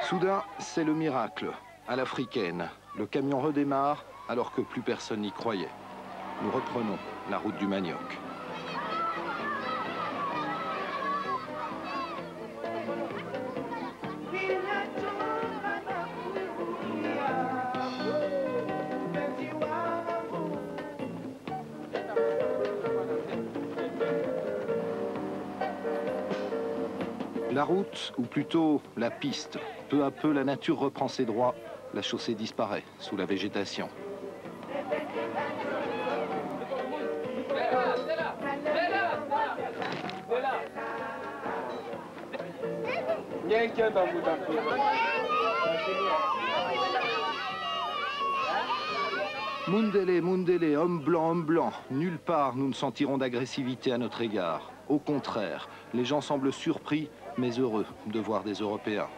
Soudain, c'est le miracle. À l'africaine, le camion redémarre alors que plus personne n'y croyait. Nous reprenons la route du manioc. La route, ou plutôt la piste. Peu à peu, la nature reprend ses droits. La chaussée disparaît sous la végétation. Mundele, Mundele, homme blanc, nulle part nous ne sentirons d'agressivité à notre égard. Au contraire, les gens semblent surpris, mais heureux de voir des Européens.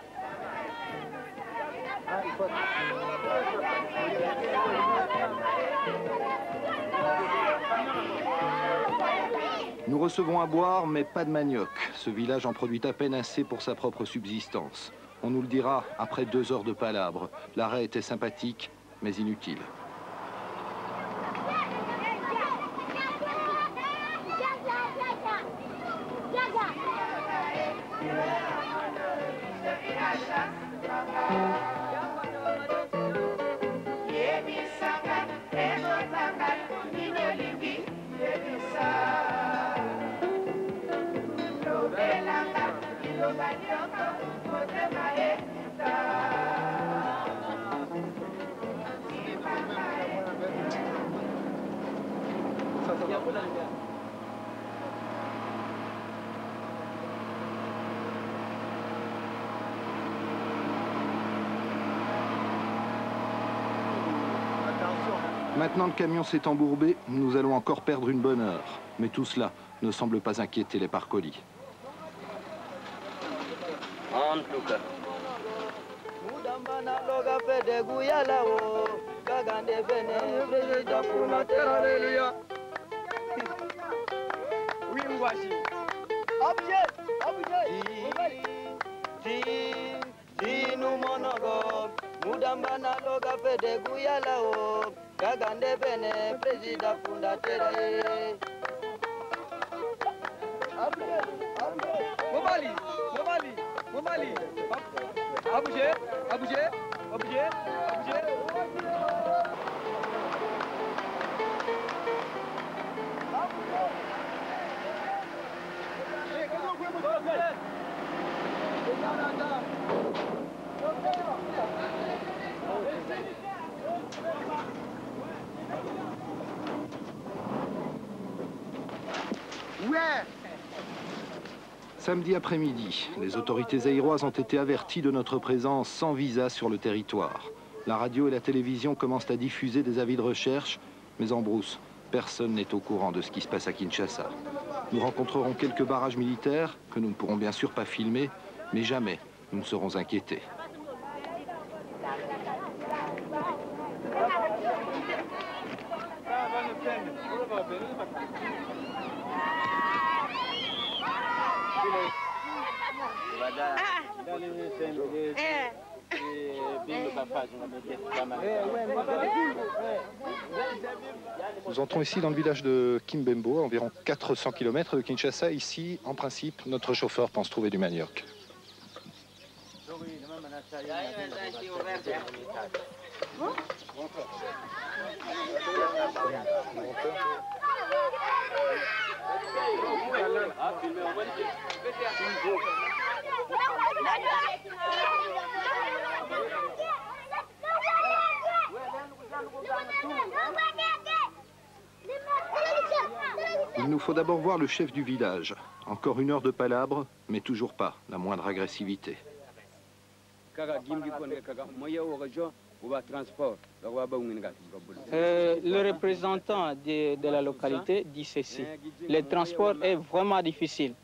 Nous recevons à boire, mais pas de manioc. Ce village en produit à peine assez pour sa propre subsistance. On nous le dira après 2 heures de palabres. L'arrêt était sympathique, mais inutile. Maintenant le camion s'est embourbé, nous allons encore perdre une bonne heure. Mais tout cela ne semble pas inquiéter les parcolis. Mudambana loga fede guyalao Gagande bene presida fundatere Mobali Abuje Samedi après-midi, les autorités zaïroises ont été averties de notre présence sans visa sur le territoire. La radio et la télévision commencent à diffuser des avis de recherche, mais en brousse, personne n'est au courant de ce qui se passe à Kinshasa. Nous rencontrerons quelques barrages militaires que nous ne pourrons bien sûr pas filmer, mais jamais nous ne serons inquiétés. Nous entrons ici dans le village de Kimbembo, à environ 400 km de Kinshasa. Ici, en principe, notre chauffeur pense trouver du manioc. Il nous faut d'abord voir le chef du village. Encore 1 heure de palabres, mais toujours pas la moindre agressivité. Le représentant de la localité dit ceci. Le transport est vraiment difficile.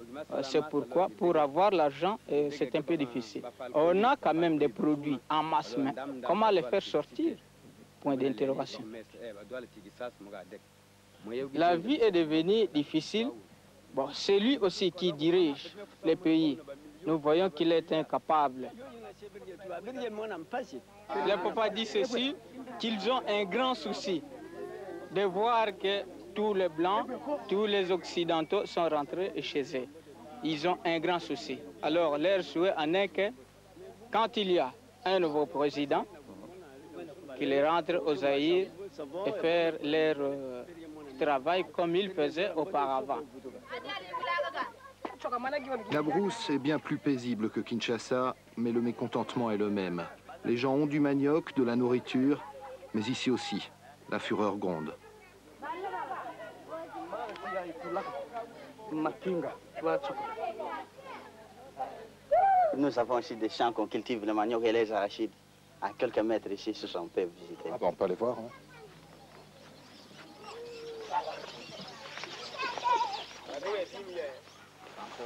C'est pourquoi, pour avoir l'argent, c'est un peu difficile. On a quand même des produits en masse, mais comment les faire sortir? Point d'interrogation. La vie est devenue difficile. Bon, c'est lui aussi qui dirige les pays. nous voyons qu'il est incapable. Le papa dit ceci, qu'ils ont un grand souci de voir que tous les Blancs, tous les Occidentaux sont rentrés chez eux. Ils ont un grand souci. Alors, leur souhait en est que, quand il y a un nouveau président, qu'il rentre au Zaïre et faire leur travail comme ils faisaient auparavant. La Brousse est bien plus paisible que Kinshasa, mais le mécontentement est le même. Les gens ont du manioc, de la nourriture, mais ici aussi, la fureur gronde. Nous avons aussi des champs qu'on cultive le manioc et les arachides. À quelques mètres ici, ce sont on peut visiter. Ah ben on peut aller voir. Hein.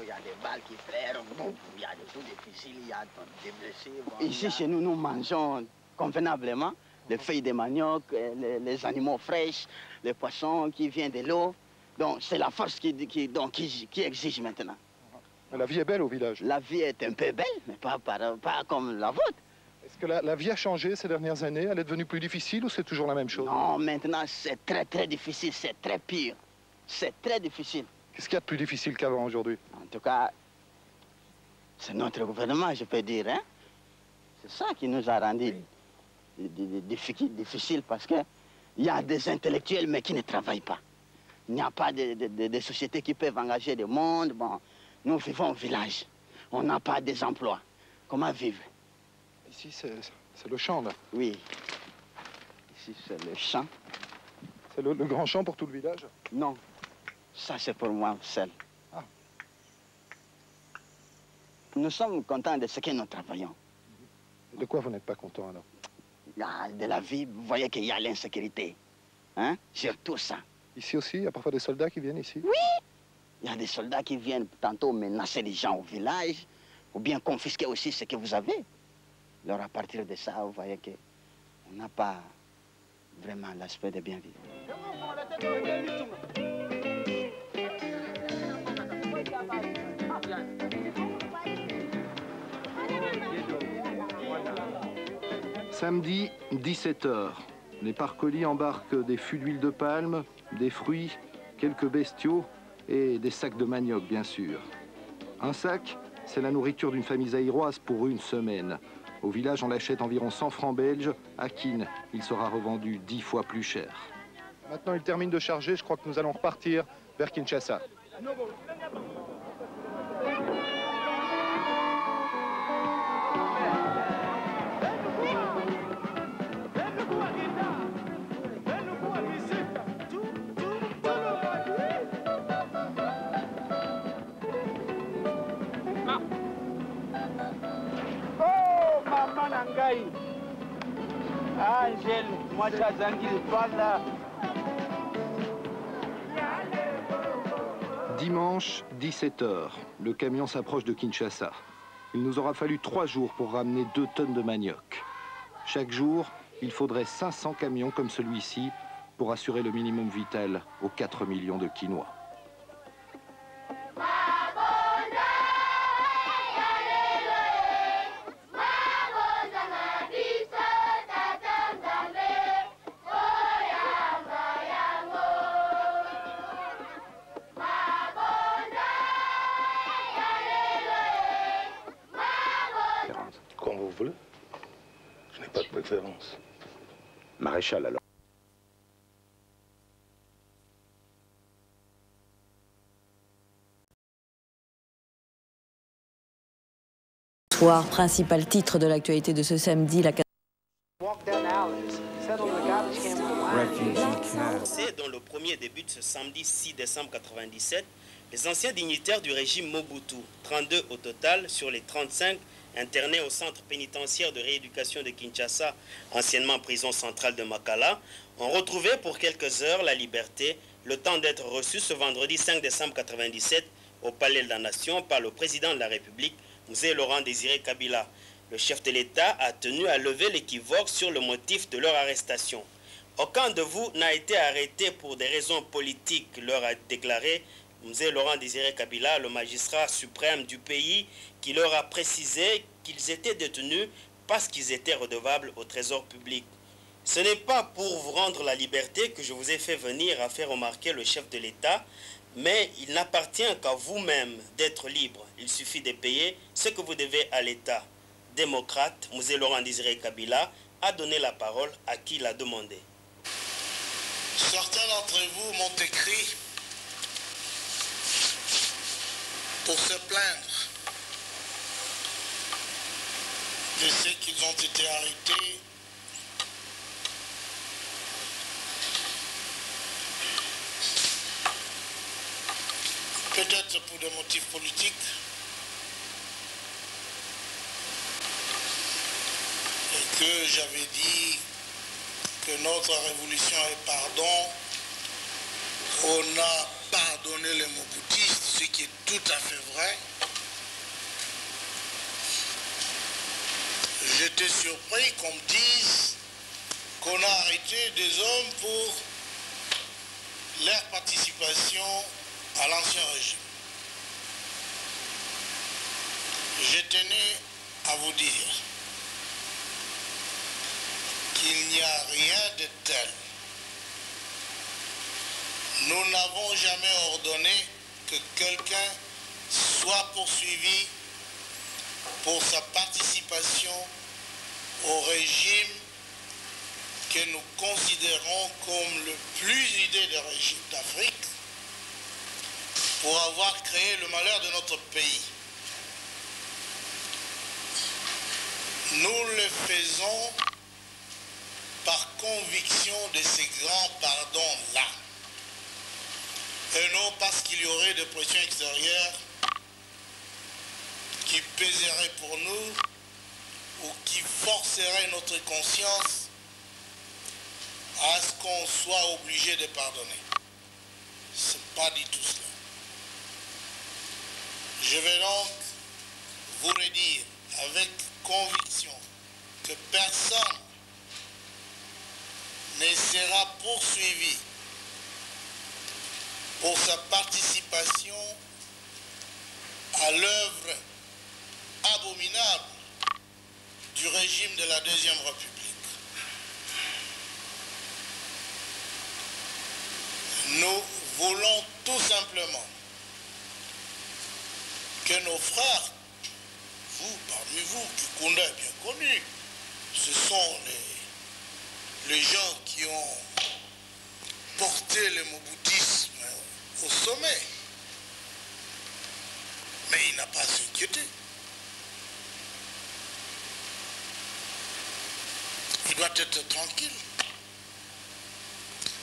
Il y a des balles qui flairent, il y a des coups difficiles, il y a des blessés. Ici, chez nous, nous mangeons convenablement les feuilles de manioc, les animaux fraîches, les poissons qui viennent de l'eau. Donc, c'est la force qui exige maintenant. Mais la vie est belle au village. La vie est un peu belle, mais pas comme la vôtre. Est-ce que la vie a changé ces dernières années? Elle est devenue plus difficile ou c'est toujours la même chose? Non, maintenant, c'est très, très difficile, c'est très pire. C'est très difficile. Qu'est-ce qu'il y a de plus difficile qu'avant aujourd'hui? En tout cas, c'est notre gouvernement, je peux dire. Hein? C'est ça qui nous a rendu difficile parce qu'il y a des intellectuels mais qui ne travaillent pas. Il n'y a pas de sociétés qui peuvent engager du monde. Bon, nous vivons au village. On n'a pas des emplois. Comment vivre? Ici, c'est le champ, là. Oui. Ici, c'est le champ. C'est le grand champ pour tout le village? Non. Ça, c'est pour moi seul. Ah. Nous sommes contents de ce que nous travaillons. De quoi vous n'êtes pas content, alors? Il y a de la vie, vous voyez qu'il y a l'insécurité. Hein? Surtout ça. Ici aussi, il y a parfois des soldats qui viennent ici? Oui! Il y a des soldats qui viennent tantôt menacer les gens au village, ou bien confisquer aussi ce que vous avez. Alors, à partir de ça, vous voyez qu'on n'a pas vraiment l'aspect de bien vivre. Samedi, 17 h. Les parcolis embarquent des fûts d'huile de palme, des fruits, quelques bestiaux et des sacs de manioc, bien sûr. Un sac, c'est la nourriture d'une famille zaïroise pour une semaine. Au village, on l'achète environ 100 francs belges. À Kin, il sera revendu 10 fois plus cher. Maintenant, il termine de charger. Je crois que nous allons repartir vers Kinshasa. Angel, moi voilà. Dimanche, 17 h. Le camion s'approche de Kinshasa. Il nous aura fallu 3 jours pour ramener 2 tonnes de manioc. Chaque jour, il faudrait 500 camions comme celui-ci pour assurer le minimum vital aux 4 millions de Kinois. Comme vous voulez. Je n'ai pas de préférence. Maréchal, alors. Principal titre de l'actualité de ce samedi, la Dans le premier début de ce samedi 6 décembre 1997, les anciens dignitaires du régime Mobutu, 32 au total sur les 35 internés au centre pénitentiaire de rééducation de Kinshasa, anciennement prison centrale de Makala, ont retrouvé pour quelques heures la liberté, le temps d'être reçus ce vendredi 5 décembre 1997 au Palais de la Nation par le président de la République, Mzee Laurent Désiré Kabila. Le chef de l'État a tenu à lever l'équivoque sur le motif de leur arrestation. Aucun de vous n'a été arrêté pour des raisons politiques, leur a déclaré Mzee Laurent Désiré Kabila, le magistrat suprême du pays, qui leur a précisé qu'ils étaient détenus parce qu'ils étaient redevables au trésor public. Ce n'est pas pour vous rendre la liberté que je vous ai fait venir, a fait remarquer le chef de l'État, mais il n'appartient qu'à vous-même d'être libre. Il suffit de payer ce que vous devez à l'État. Démocrate, Mzee Laurent Désiré Kabila a donné la parole à qui l'a demandé. Certains d'entre vous m'ont écrit pour se plaindre de ce qu'ils ont été arrêtés peut-être pour des motifs politiques et que j'avais dit que notre révolution est pardon. On a pardonné les moboutistes, ce qui est tout à fait vrai. J'étais surpris qu'on me dise qu'on a arrêté des hommes pour leur participation à l'ancien régime. Je tenais à vous dire qu'il n'y a rien de tel. Nous n'avons jamais ordonné que quelqu'un soit poursuivi pour sa participation au régime que nous considérons comme le plus hideux des régimes d'Afrique pour avoir créé le malheur de notre pays. Nous le faisons par conviction de ces grands pardons-là, et non parce qu'il y aurait des pressions extérieures qui pèseraient pour nous ou qui forceraient notre conscience à ce qu'on soit obligé de pardonner. Ce n'est pas du tout cela. Je vais donc vous redire avec conviction que personne ne sera poursuivi pour sa participation à l'œuvre abominable du régime de la Deuxième République. Nous voulons tout simplement que nos frères, vous, parmi vous, Kikunda est bien connu, ce sont les gens qui ont porté le moboutisme au sommet. Mais il n'a pas à s'inquiéter. Il doit être tranquille.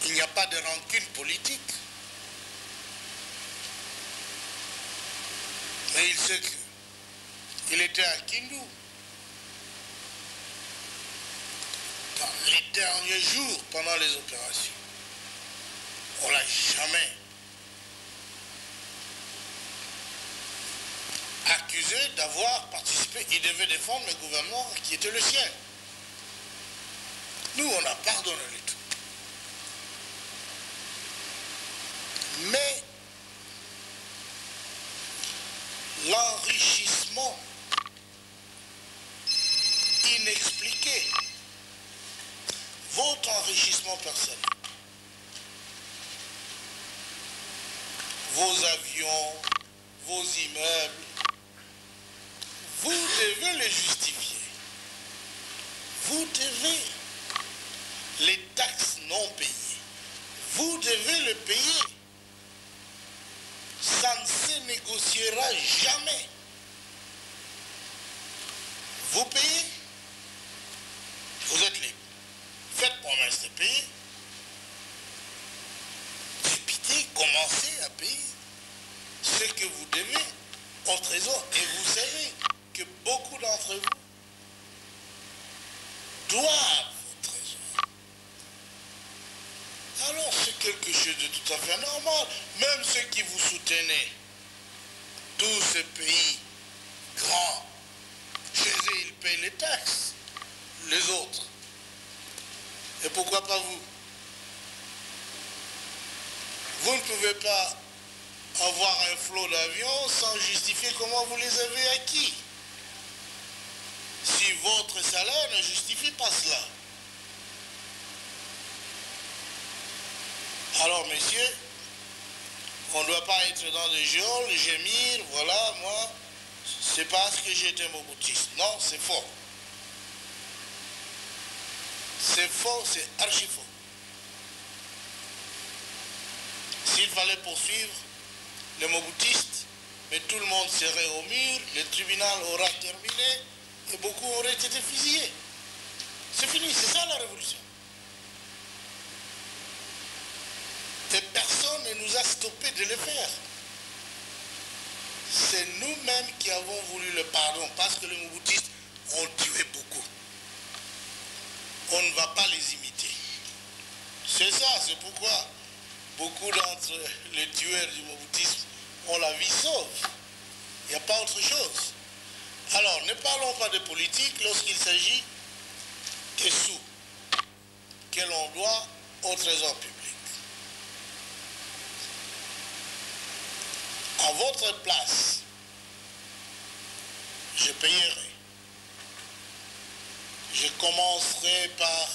Il n'y a pas de rancune politique. Mais il sait qu'il était à Kindu. Dans les derniers jours, pendant les opérations, on ne l'a jamais accusé d'avoir participé. Il devait défendre le gouvernement qui était le sien. Nous, on a pardonné le tout. Mais l'enrichissement inexpliqué, votre enrichissement personnel, vos avions, vos immeubles, vous devez les justifier. Vous devez les taxes non payées. Vous devez le payer. Ça ne se négociera jamais. Vous payez, vous êtes libre. Faites promesse de payer. Dépitez, commencez à payer ce que vous devez au trésor. Et vous savez que beaucoup d'entre vous doivent au trésor. Alors c'est quelque chose de tout à fait normal. Même ceux qui vous soutenez, tous ces pays grands, chez eux ils payent les taxes. Les autres. Et pourquoi pas vous? Vous ne pouvez pas avoir un flot d'avions sans justifier comment vous les avez acquis. Si votre salaire ne justifie pas cela. Alors, messieurs, on ne doit pas être dans des geôles, gémir, voilà, moi, c'est parce que j'étais moboutiste. Non, c'est faux. C'est faux, c'est archi faux. S'il fallait poursuivre les moboutistes, mais tout le monde serait au mur, le tribunal aura terminé et beaucoup auraient été fusillés. C'est fini, c'est ça la révolution. Et personne ne nous a stoppé de le faire. C'est nous-mêmes qui avons voulu le pardon parce que les moboutistes ont tué beaucoup. On ne va pas les imiter. C'est ça, c'est pourquoi beaucoup d'entre les tueurs du moboutisme ont la vie sauve. Il n'y a pas autre chose. Alors, ne parlons pas de politique lorsqu'il s'agit des sous que l'on doit au trésor public. À votre place, je payerai. Je commencerai par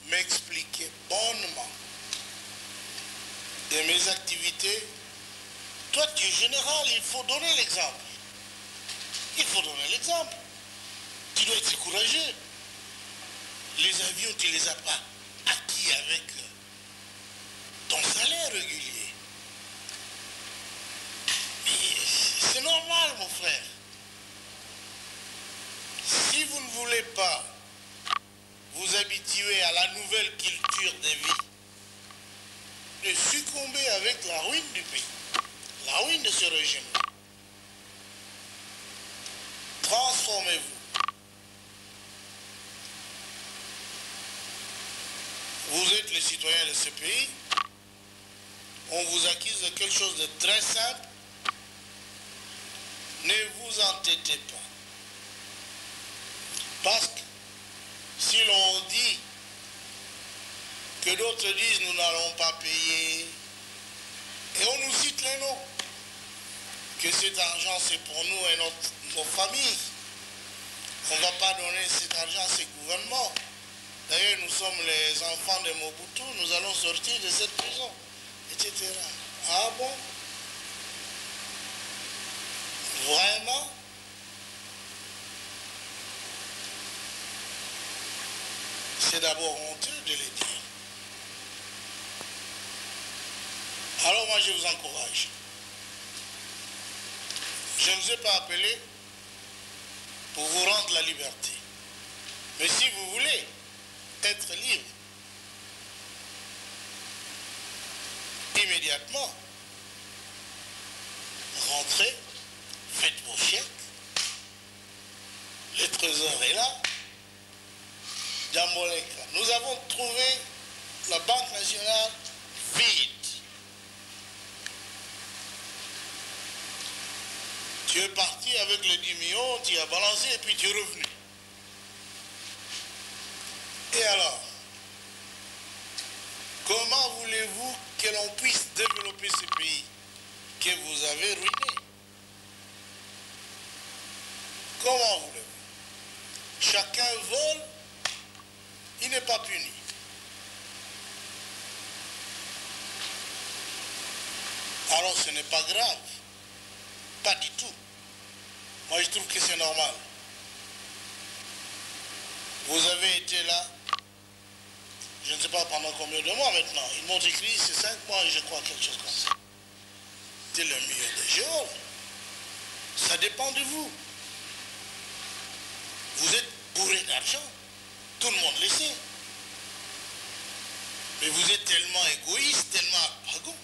m'expliquer bonnement de mes activités. Toi, tu es général, il faut donner l'exemple. Il faut donner l'exemple. Tu dois être courageux. Les avions, tu ne les as pas acquis avec ton salaire régulier. C'est normal, mon frère. Si vous ne voulez pas vous habituer à la nouvelle culture des vies, de succomber avec la ruine du pays, la ruine de ce régime, transformez-vous. Vous êtes les citoyens de ce pays. On vous accuse de quelque chose de très simple. Ne vous entêtez pas. Parce que si l'on dit que d'autres disent nous n'allons pas payer, et on nous cite les noms, que cet argent c'est pour nous et nos familles, on ne va pas donner cet argent à ces gouvernements. D'ailleurs, nous sommes les enfants de Mobutu, nous allons sortir de cette prison, etc. Ah bon? Vraiment? C'est d'abord honteux de le dire. Alors moi je vous encourage. Je ne vous ai pas appelé pour vous rendre la liberté. Mais si vous voulez être libre, immédiatement, rentrez, faites vos chèques, le trésor est là, Djamboleka. Nous avons trouvé la Banque nationale vide. Tu es parti avec les 10 millions, tu as balancé et puis tu es revenu. Et alors, comment voulez-vous que l'on puisse développer ce pays que vous avez ruiné? Comment voulez-vous? Chacun vole, il n'est pas puni. Alors ce n'est pas grave. Pas du tout. Moi je trouve que c'est normal. Vous avez été là, je ne sais pas pendant combien de mois maintenant. Ils m'ont écrit, c'est 5 mois, je crois, quelque chose comme ça. C'est le milieu des géoles. Ça dépend de vous. Vous êtes bourré d'argent. Tout le monde le sait. Mais vous êtes tellement égoïste, tellement arrogant,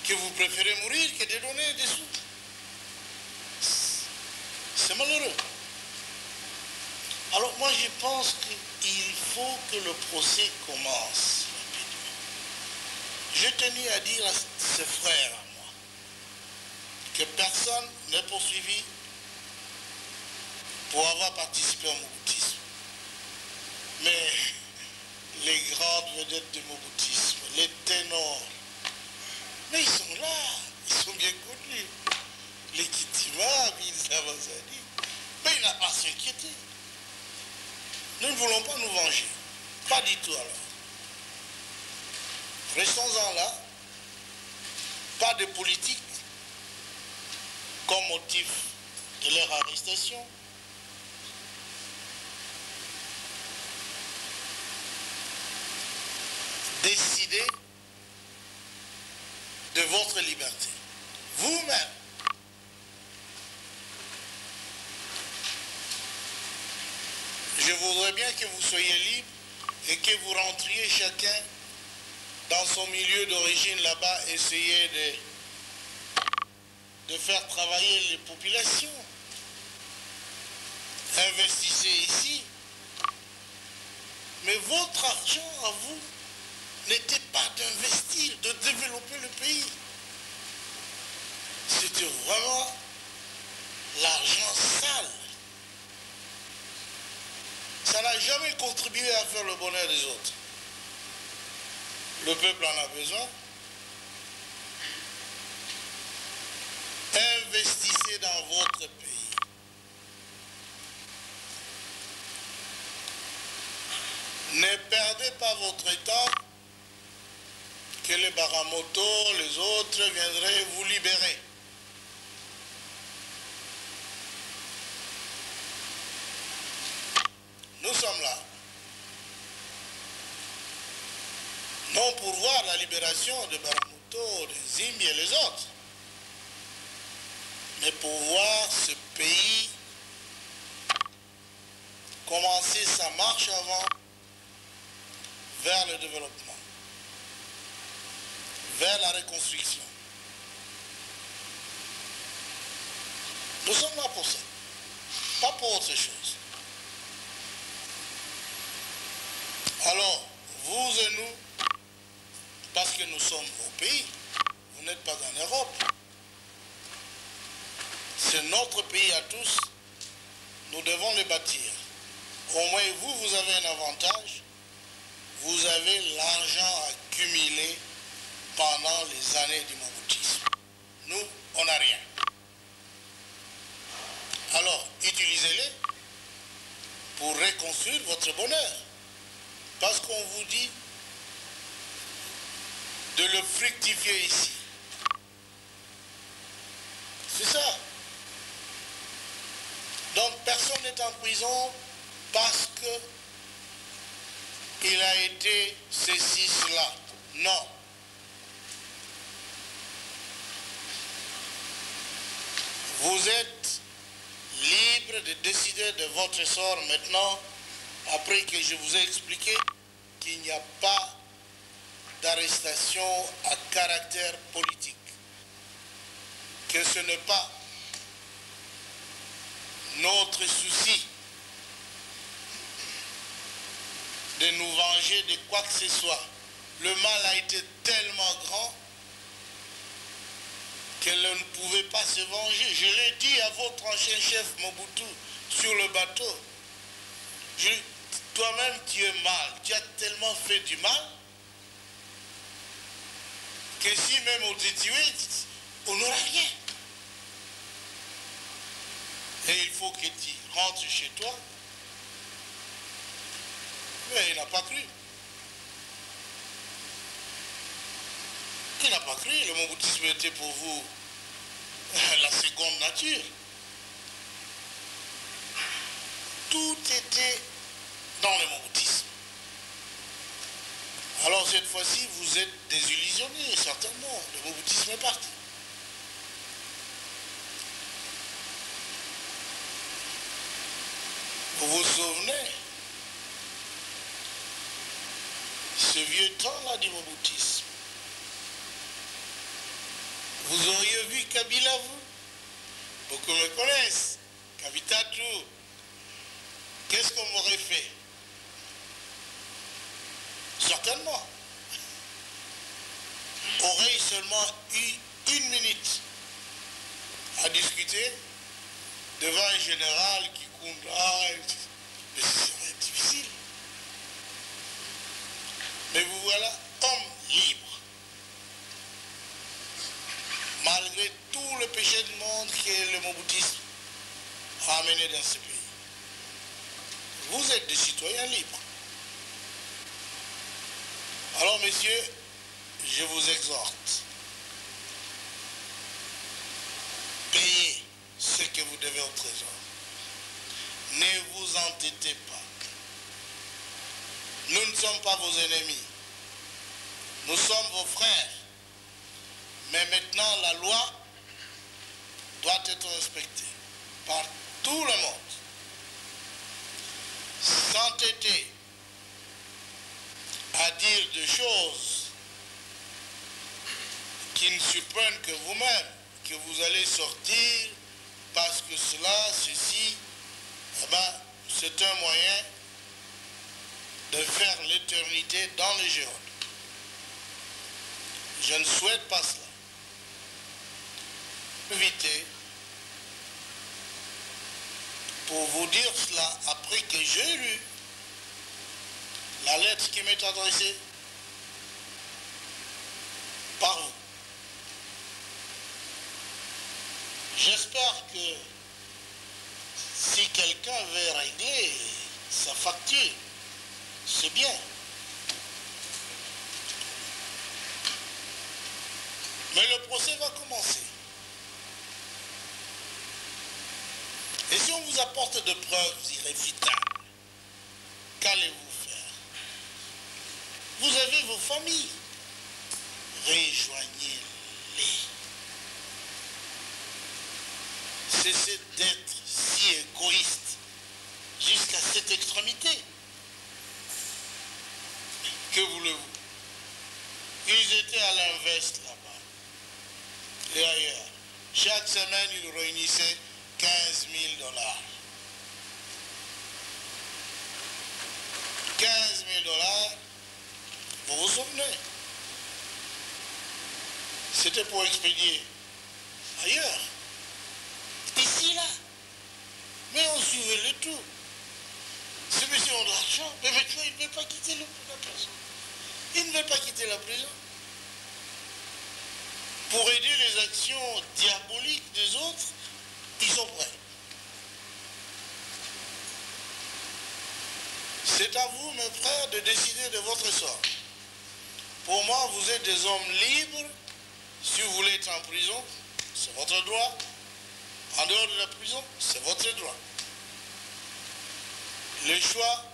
que vous préférez mourir que de donner des sous. C'est malheureux. Alors moi je pense qu'il faut que le procès commence rapidement. Je tenais à dire à ces frères à moi que personne n'est poursuivi pour avoir participé au moboutisme. Mais les grandes vedettes du moboutisme, les ténors, Mais ils sont là, ils sont bien connus. Les Kitima, les Avazadi. Mais il n'a pas à s'inquiéter. Nous ne voulons pas nous venger. Pas du tout alors. Restons-en là. Pas de politique comme motif de leur arrestation. Décidez de votre liberté. Vous-même. Je voudrais bien que vous soyez libre et que vous rentriez chacun dans son milieu d'origine là-bas, essayer de faire travailler les populations. Investissez ici. Mais votre argent à vous n'était pas d'investir, de développer le pays. C'était vraiment l'argent sale. Ça n'a jamais contribué à faire le bonheur des autres. Le peuple en a besoin. Investissez dans votre pays. Ne perdez pas votre temps que les Baramoto, les autres viendraient vous libérer. Nous sommes là. Non pour voir la libération de Baramoto, de Zimbi et les autres, mais pour voir ce pays commencer sa marche avant vers le développement, vers la reconstruction. Nous sommes là pour ça, pas pour autre chose. Alors, vous et nous, parce que nous sommes au pays, vous n'êtes pas en Europe. C'est notre pays à tous, nous devons le bâtir. Au moins vous, vous avez un avantage, vous avez l'argent accumulé pendant les années du moboutisme. Nous, on n'a rien. Alors, utilisez-les pour reconstruire votre bonheur. Parce qu'on vous dit de le fructifier ici. C'est ça. Donc personne n'est en prison parce qu'il a été ceci, cela. Non. Vous êtes libre de décider de votre sort maintenant, après que je vous ai expliqué qu'il n'y a pas d'arrestation à caractère politique, que ce n'est pas notre souci de nous venger de quoi que ce soit. Le mal a été tellement grand qu'elle ne pouvait pas se venger. Je l'ai dit à votre ancien chef Mobutu sur le bateau. Toi-même, tu es mal. Tu as tellement fait du mal que si même on te tuait, on n'aura rien. Et il faut que tu rentres chez toi. Mais il n'a pas cru. Il n'a pas cru. Le moboutisme était pour vous la seconde nature. Tout était dans le moboutisme. Alors cette fois-ci, vous êtes désillusionnés, certainement. Le moboutisme est parti. Vous vous souvenez, ce vieux temps-là du moboutisme, vous auriez vu Kabila, vous? Beaucoup me connaissent. Kabitatou. Qu'est-ce qu'on m'aurait fait? Certainement. Aurait seulement eu 1 minute à discuter devant un général qui compte là, mais ce serait difficile. Mais vous voilà homme libre. péché du monde que le moboutisme a amené dans ce pays. Vous êtes des citoyens libres. Alors, messieurs, je vous exhorte. Payez ce que vous devez au trésor. Ne vous entêtez pas. Nous ne sommes pas vos ennemis. Nous sommes vos frères. Mais maintenant, la loi doit être respectée par tout le monde. S'entêter à dire des choses qui ne surprennent que vous-même, que vous allez sortir parce que cela, ceci, eh ben, c'est un moyen de faire l'éternité dans les géodes. Je ne souhaite pas cela. Évitez pour vous dire cela après que j'ai lu la lettre qui m'est adressée par vous. J'espère que si quelqu'un veut régler sa facture, c'est bien. Mais le procès va commencer. Et si on vous apporte de preuves irréfutables, qu'allez-vous faire? Vous avez vos familles. Rejoignez-les. Cessez d'être si égoïste jusqu'à cette extrémité. Que voulez-vous? Ils étaient à l'inverse là-bas et ailleurs. Chaque semaine, ils réunissaient 15 000 $. 15 000 $, vous vous souvenez? C'était pour expédier ailleurs. Ici, là. Mais on suivait le tout. Ces messieurs ont de l'argent, mais maintenant ils ne veulent pas quitter la prison. Ils ne veulent pas quitter la prison. Pour aider les actions diaboliques des autres, ils sont prêts. C'est à vous, mes frères, de décider de votre sort. Pour moi, vous êtes des hommes libres. Si vous voulez être en prison, c'est votre droit. En dehors de la prison, c'est votre droit. Le choix,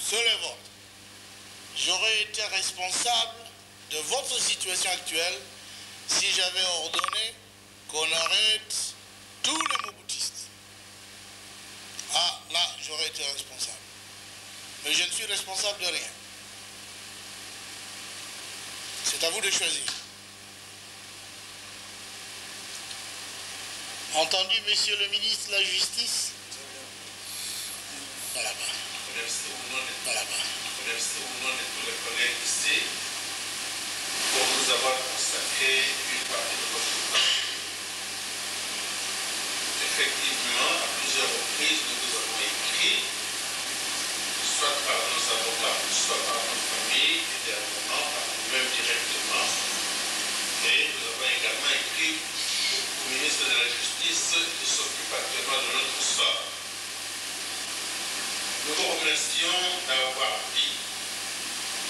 c'est le vôtre. J'aurais été responsable de votre situation actuelle si j'avais ordonné qu'on arrête tous les moboutistes. Ah, là, j'aurais été responsable. Mais je ne suis responsable de rien. C'est à vous de choisir. Entendu, monsieur le ministre de la Justice? Voilà bas. Merci au nom de, Voilà bas. merci au nom de tous les collègues ici pour nous avoir consacré une partie de votre temps. Effectivement, à plusieurs reprises, nous vous avons écrit, soit par nos avocats, soit par nos familles, et dernièrement par nous-mêmes directement. Et nous avons également écrit au ministre de la Justice qui s'occupe actuellement de notre sort. Nous vous remercions d'avoir dit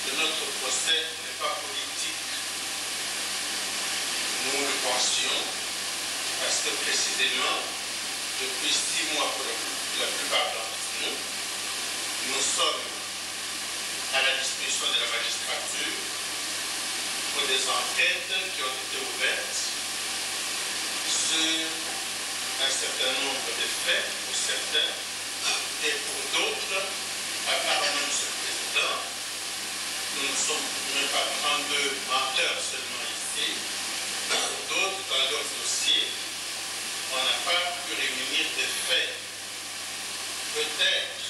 que notre procès n'est pas politique. Nous le pensions parce que précisément, depuis 6 mois pour la plupart d'entre nous, nous sommes à la disposition de la magistrature pour des enquêtes qui ont été ouvertes sur un certain nombre de faits, pour certains, et pour d'autres, apparemment, M. le Président, nous ne sommes même pas 32 menteurs seulement ici. Pour d'autres, dans leurs dossiers, on n'a pas pu réunir des faits. Peut-être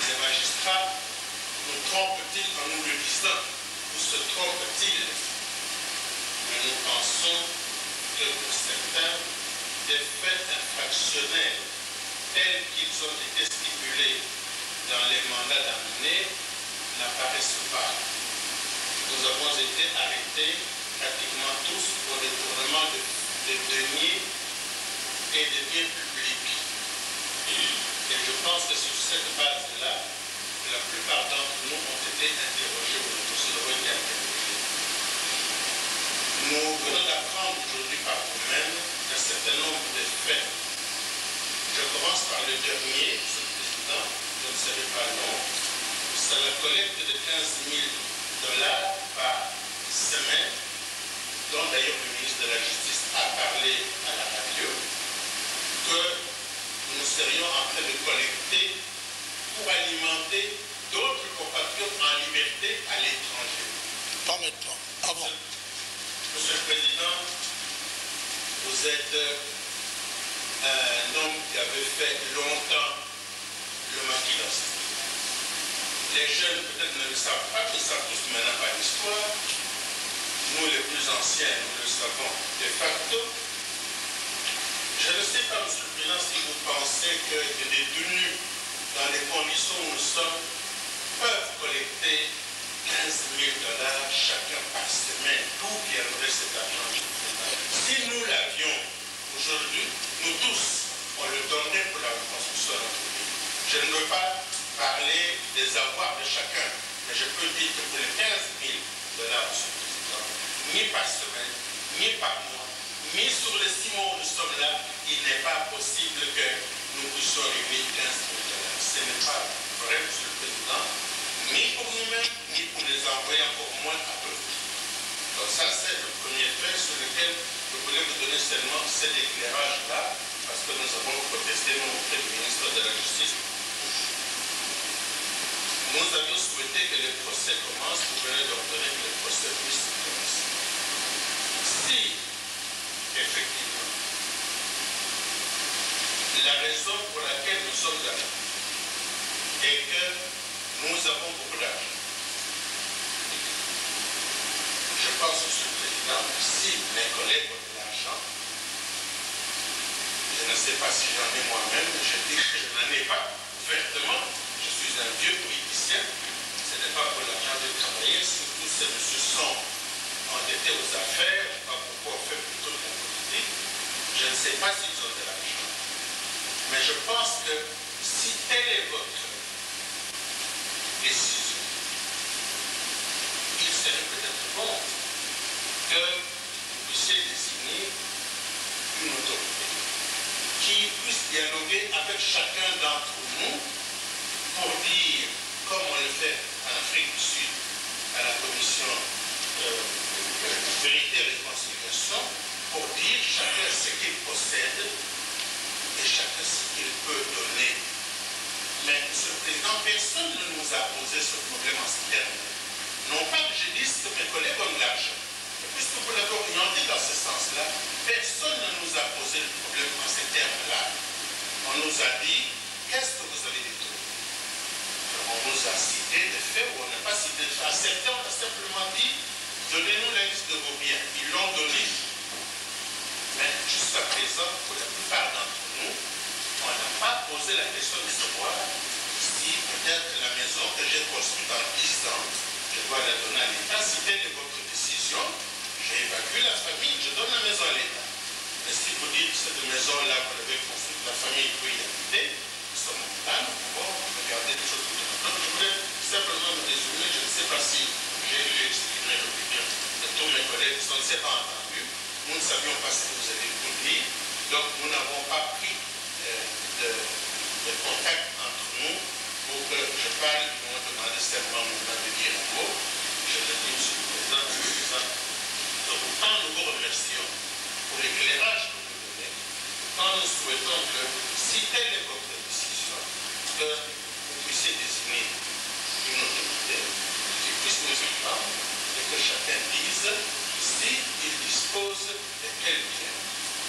les magistrats nous trompent-ils en nous le disant, ou se trompent-ils? Mais nous pensons que pour certains, des faits infractionnels tels qu'ils ont été stipulés dans les mandats d'amener n'apparaissent pas. Nous avons été arrêtés pratiquement tous pour détournement de des deniers et des biens publics. Et je pense que sur cette base-là, la plupart d'entre nous ont été interrogés, ou nous avons été interrogés. Nous venons d'apprendre aujourd'hui par vous-même un certain nombre de faits. Je commence par le dernier, Monsieur le Président, je ne serai pas long. C'est la collecte de 15 000 $ par semaine, dont d'ailleurs le ministre de la Justice a parlé à la radio, que nous serions en train de collecter pour alimenter d'autres compatriotes en liberté à l'étranger. Pas maintenant, avant. Monsieur le Président, vous êtes un homme qui avait fait longtemps le maquis d'Asti. Les jeunes peut-être ne le savent pas, mais ils savent tous maintenant par l'histoire. Nous les plus anciens, nous le savons de facto. Je ne sais pas, Monsieur le Président, si vous pensez que des détenus dans les conditions où nous sommes peuvent collecter 15 000 $ chacun par semaine. D'où viendrait cet argent? Si nous l'avions aujourd'hui, nous tous, on le donnerait pour la reconstruction de notre pays. Je ne veux pas parler des avoirs de chacun, mais je peux dire que pour les 15 000 $, Monsieur le Président, ni par semaine, ni par mois, ni sur les 6 mois où nous sommes là, il n'est pas possible que nous puissions réunir 15 000 $. Ce n'est pas vrai, Monsieur le Président, ni pour nous-mêmes, ni pour les envoyer, encore moins à peu. Donc ça, c'est le premier fait sur lequel je voulais vous donner seulement cet éclairage-là, parce que nous avons protesté auprès du ministre de la Justice. Nous avions souhaité que les procès commencent, vous venez d'ordonner que les procès puissent commencer. Si, effectivement, la raison pour laquelle nous sommes là est que nous avons beaucoup d'argent. Je pense, Monsieur le Président, que si mes collègues ont de l'argent, je ne sais pas si j'en ai moi-même, je dis que je n'en ai pas ouvertement. Je suis un vieux politicien. Ce n'est pas pour l'argent de travailler, surtout ces messieurs sont endettés aux affaires, pas pourquoi on fait plutôt de la politique. Je ne sais pas s'ils ont de l'argent. Mais je pense que si telle est votre décision, il serait peut-être bon que vous puissiez désigner une autorité qui puisse dialoguer avec chacun d'entre nous pour dire, comme on le fait en Afrique du Sud, à la commission vérité et réconciliation, pour dire chacun ce qu'il possède et chacun ce qu'il peut donner. Mais, Monsieur le Président, personne ne nous a posé ce problème en ces termes. Non pas que je dise que mes collègues ont de l'argent. Et puisque vous l'avez orienté dans ce sens-là, personne ne nous a posé le problème en ces termes-là. On nous a dit, qu'est-ce que vous avez détruit? On nous a cité des faits où on n'a pas cité des faits. Certains ont simplement dit, donnez-nous la liste de vos biens. Ils l'ont donné. Mais jusqu'à présent, pour la plupart d'entre nous, on n'a pas posé la question de savoir si peut-être la maison que j'ai construite en 10 ans, je dois la donner à l'État. Si telle est votre décision, j'évacue la famille, je donne la maison à l'État. Mais si vous dites que cette maison-là, vous l'avez construite, la famille peut y habiter, nous sommes là, nous pouvons regarder des choses. Donc je voulais simplement me résumer, je ne sais pas si j'ai eu exprimé l'opinion de tous mes collègues qui ne s'est pas entendu. Nous ne savions pas ce que vous avez dit, donc nous n'avons pas pris de contact entre nous pour que je parle. Ils m'ont demandé simplement de dire un mot. Je le dis, Monsieur le Président, donc tant nous vous remercions pour l'éclairage que vous donnez, tant nous souhaitons que, si telle est votre décision, que vous puissiez désigner une autorité qui puisse nous entendre et que chacun dise s'il dispose de quel bien,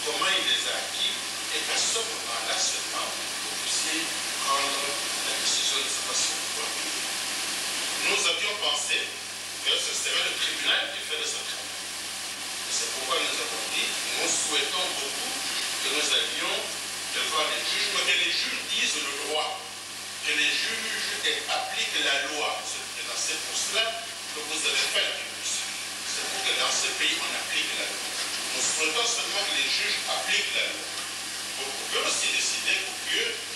comment il les a acquis, et qu'à ce moment-là seulement, vous puissiez prendre la décision de savoir si vous pouvez payer. Nous avions pensé que ce serait le tribunal qui ferait ce travail. C'est pourquoi nous avons dit, nous souhaitons beaucoup que nous allions devant les juges, que les juges disent le droit, que les juges appliquent la loi. C'est pour cela que vous avez fait la révolution. C'est pour que dans ce pays, on applique la loi. Nous souhaitons seulement que les juges appliquent la loi. Vous pouvez aussi décider que